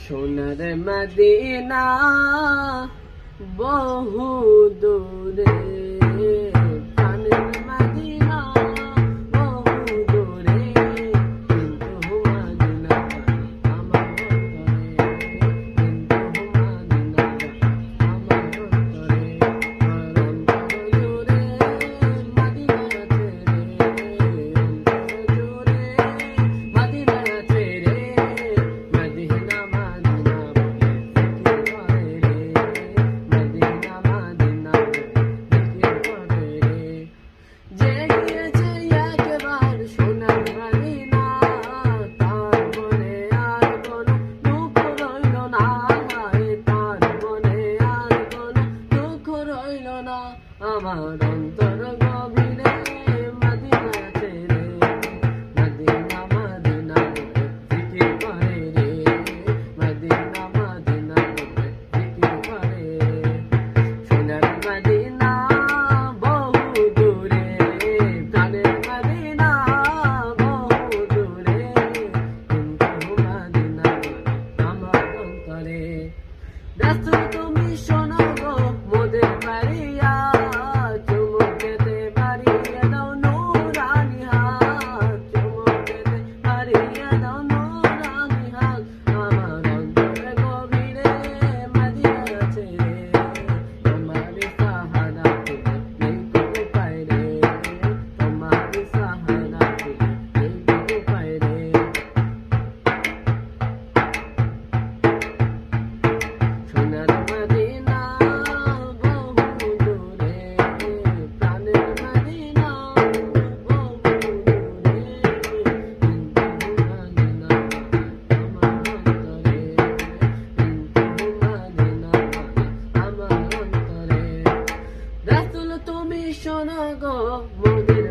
সোনার মদিনা বহু দূরে, প্রাণের মদিনা বহু দূরে, কিন্তু মদিনা আমার অন্তরে, কিন্তু মদিনা আমার অন্তরে, আমার অন্তর জুড়ে মদিনা আছে রে, অন্তর জুড়ে মদিনা আছে রে, মদিনা মদিনা বলে জিকির করে রে, মদিনা মদিনা বলে জিকির করে রে। যে গিয়েছে একবার সোনার মদিনা, তার মনে আর কোনো দুঃখ রইল না, তার মনে আর কোনো দুঃখ রইল না। আমার অন্তর গভীরে মদিনা আছে রে, মদিনা মদিনা বলে জিকির করে রে, মদিনা মদিনা বলে জিকির করে। সোনার মদিনা বহু দূরে, প্রাণের মদিনা বহু দূরে, কিন্তু মদিনা আমার অন্তরে। রাসূল তুমি শোনো গো মোদের বাড়িয়া, চুমুক খেতে বাড়িয়ে দাও নূরানি হাত, চুমুক খেতে বাড়িয়ে দাও নূরানি হাত। আমার অন্তরে গভীরে মদিনা আছে রে, তোমার সাহারা পেলে নেই কোনো উপায় রে, তোমার সাহারা পেলে নেই কোনো উপায় রে। সোনার মদিনা বহু দূরে, প্রাণের মদিনা বহু দূরে, কিন্তু মদিনা আমার অন্তরে, কিন্তু মদিনা আমার অন্তরে। রাসূল তুমি শোনো গো মোদের